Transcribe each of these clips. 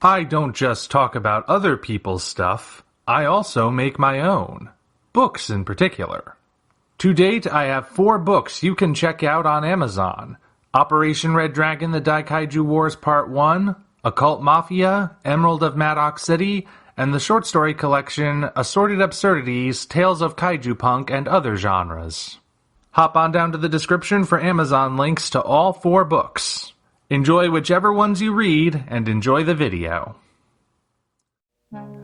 I don't just talk about other people's stuff, I also make my own. Books in particular. To date, I have 4 books you can check out on Amazon. Operation Red Dragon: The Kaiju Wars Part 1, Occult Mafia, Emerald of Maddox City, and the short story collection Assorted Absurdities, Tales of Kaiju Punk and Other Genres. Hop on down to the description for Amazon links to all 4 books. Enjoy whichever ones you read, and enjoy the video.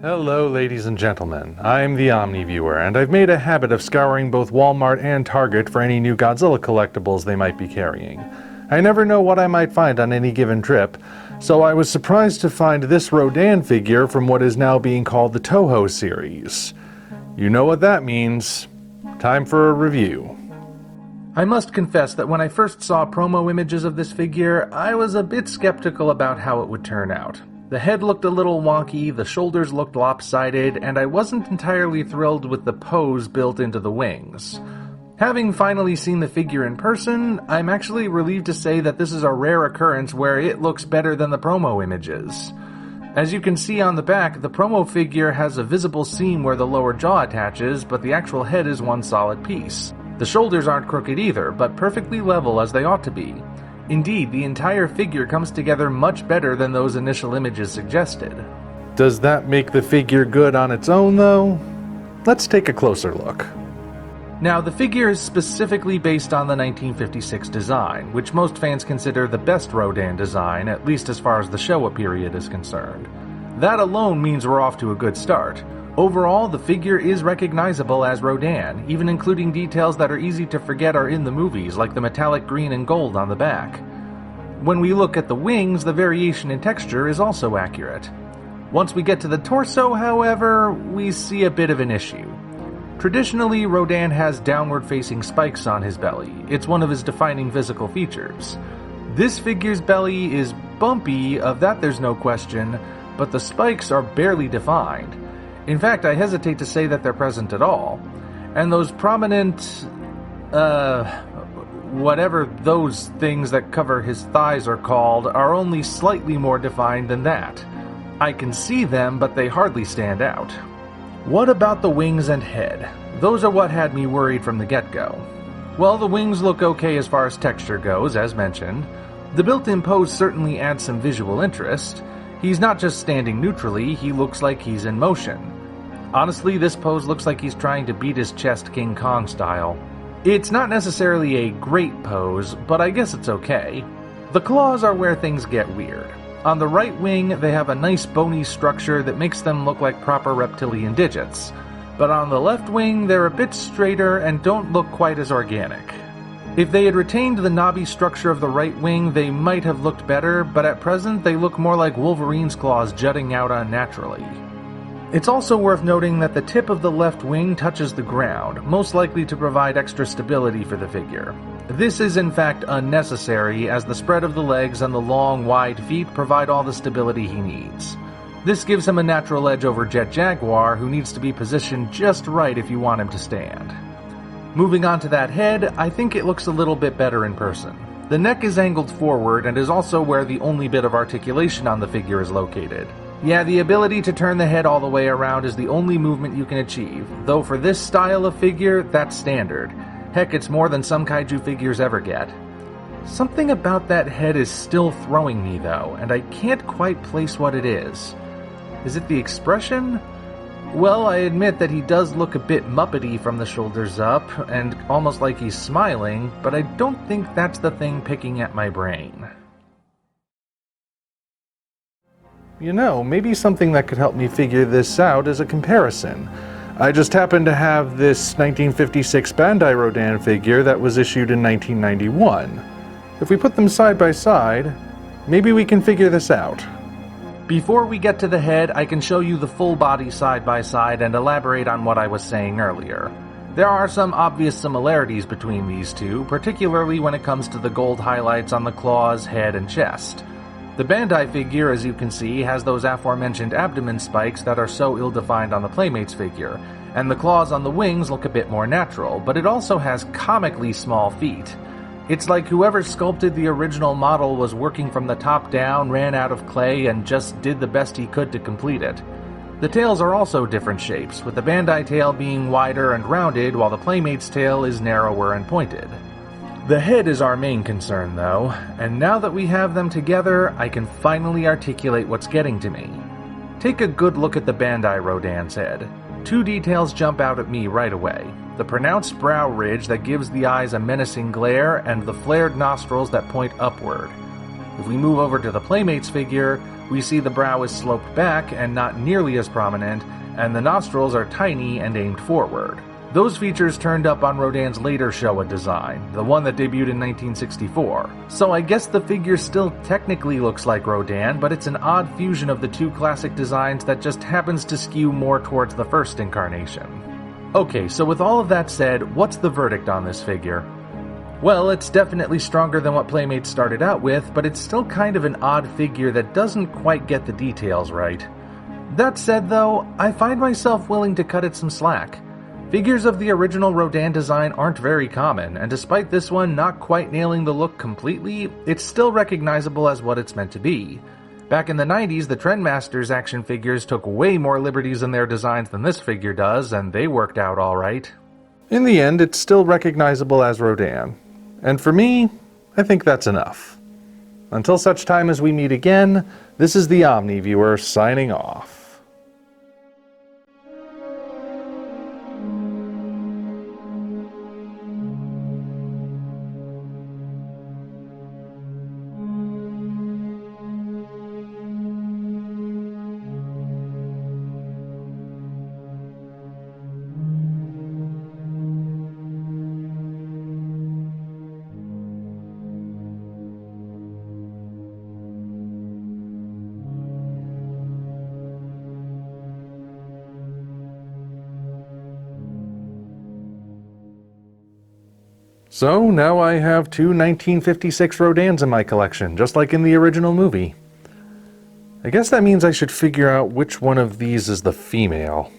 Hello ladies and gentlemen, I'm the Omni viewer, and I've made a habit of scouring both Walmart and Target for any new Godzilla collectibles they might be carrying. I never know what I might find on any given trip, so I was surprised to find this Rodan figure from what is now being called the Toho series. You know what that means. Time for a review. I must confess that when I first saw promo images of this figure, I was a bit skeptical about how it would turn out. The head looked a little wonky, the shoulders looked lopsided, and I wasn't entirely thrilled with the pose built into the wings. Having finally seen the figure in person, I'm actually relieved to say that this is a rare occurrence where it looks better than the promo images. As you can see on the back, the promo figure has a visible seam where the lower jaw attaches, but the actual head is one solid piece. The shoulders aren't crooked either, but perfectly level as they ought to be. Indeed, the entire figure comes together much better than those initial images suggested. Does that make the figure good on its own, though? Let's take a closer look. Now, the figure is specifically based on the 1956 design, which most fans consider the best Rodan design, at least as far as the Showa period is concerned. That alone means we're off to a good start. Overall, the figure is recognizable as Rodan, even including details that are easy to forget are in the movies, like the metallic green and gold on the back. When we look at the wings, the variation in texture is also accurate. Once we get to the torso, however, we see a bit of an issue. Traditionally, Rodan has downward-facing spikes on his belly. It's one of his defining physical features. This figure's belly is bumpy, of that there's no question, but the spikes are barely defined. In fact, I hesitate to say that they're present at all. And those prominent, whatever those things that cover his thighs are called, are only slightly more defined than that. I can see them, but they hardly stand out. What about the wings and head? Those are what had me worried from the get-go. Well, the wings look okay as far as texture goes, as mentioned. The built-in pose certainly adds some visual interest. He's not just standing neutrally, he looks like he's in motion. Honestly, this pose looks like he's trying to beat his chest King Kong style. It's not necessarily a great pose, but I guess it's okay. The claws are where things get weird. On the right wing, they have a nice bony structure that makes them look like proper reptilian digits. But on the left wing, they're a bit straighter and don't look quite as organic. If they had retained the knobby structure of the right wing, they might have looked better, but at present they look more like Wolverine's claws jutting out unnaturally. It's also worth noting that the tip of the left wing touches the ground, most likely to provide extra stability for the figure. This is in fact unnecessary, as the spread of the legs and the long, wide feet provide all the stability he needs. This gives him a natural edge over Jet Jaguar, who needs to be positioned just right if you want him to stand. Moving on to that head, I think it looks a little bit better in person. The neck is angled forward and is also where the only bit of articulation on the figure is located. Yeah, the ability to turn the head all the way around is the only movement you can achieve, though for this style of figure, that's standard. Heck, it's more than some kaiju figures ever get. Something about that head is still throwing me though, and I can't quite place what it is. Is it the expression? Well, I admit that he does look a bit Muppety from the shoulders up, and almost like he's smiling, but I don't think that's the thing picking at my brain. You know, maybe something that could help me figure this out is a comparison. I just happen to have this 1956 Bandai Rodan figure that was issued in 1991. If we put them side by side, maybe we can figure this out. Before we get to the head, I can show you the full body side by side and elaborate on what I was saying earlier. There are some obvious similarities between these two, particularly when it comes to the gold highlights on the claws, head, and chest. The Bandai figure, as you can see, has those aforementioned abdomen spikes that are so ill-defined on the Playmates figure, and the claws on the wings look a bit more natural, but it also has comically small feet. It's like whoever sculpted the original model was working from the top down, ran out of clay, and just did the best he could to complete it. The tails are also different shapes, with the Bandai tail being wider and rounded, while the Playmates tail is narrower and pointed. The head is our main concern, though, and now that we have them together, I can finally articulate what's getting to me. Take a good look at the Bandai Rodan's head. Two details jump out at me right away. The pronounced brow ridge that gives the eyes a menacing glare, and the flared nostrils that point upward. If we move over to the Playmates figure, we see the brow is sloped back and not nearly as prominent, and the nostrils are tiny and aimed forward. Those features turned up on Rodan's later Showa design, the one that debuted in 1964. So I guess the figure still technically looks like Rodan, but it's an odd fusion of the two classic designs that just happens to skew more towards the first incarnation. Okay, so with all of that said, what's the verdict on this figure? Well, it's definitely stronger than what Playmates started out with, but it's still kind of an odd figure that doesn't quite get the details right. That said though, I find myself willing to cut it some slack. Figures of the original Rodan design aren't very common, and despite this one not quite nailing the look completely, it's still recognizable as what it's meant to be. Back in the 90s, the Trendmasters action figures took way more liberties in their designs than this figure does, and they worked out alright. In the end, it's still recognizable as Rodan. And for me, I think that's enough. Until such time as we meet again, this is the Omni Viewer signing off. So now I have two 1956 Rodans in my collection, just like in the original movie. I guess that means I should figure out which one of these is the female.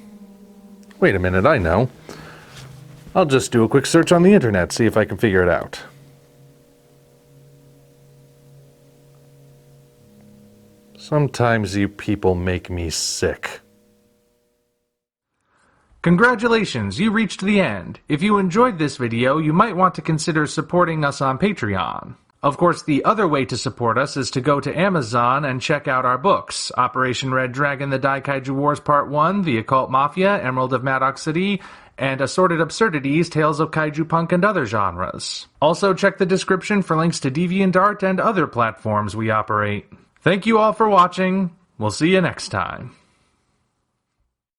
Wait a minute, I know. I'll just do a quick search on the internet, see if I can figure it out. Sometimes you people make me sick. Congratulations, you reached the end. If you enjoyed this video, you might want to consider supporting us on Patreon. Of course, the other way to support us is to go to Amazon and check out our books, Operation Red Dragon, The Kaiju Wars Part 1, The Occult Mafia, Emerald of Maddox City, and Assorted Absurdities, Tales of Kaiju Punk and Other Genres. Also check the description for links to DeviantArt and other platforms we operate. Thank you all for watching. We'll see you next time.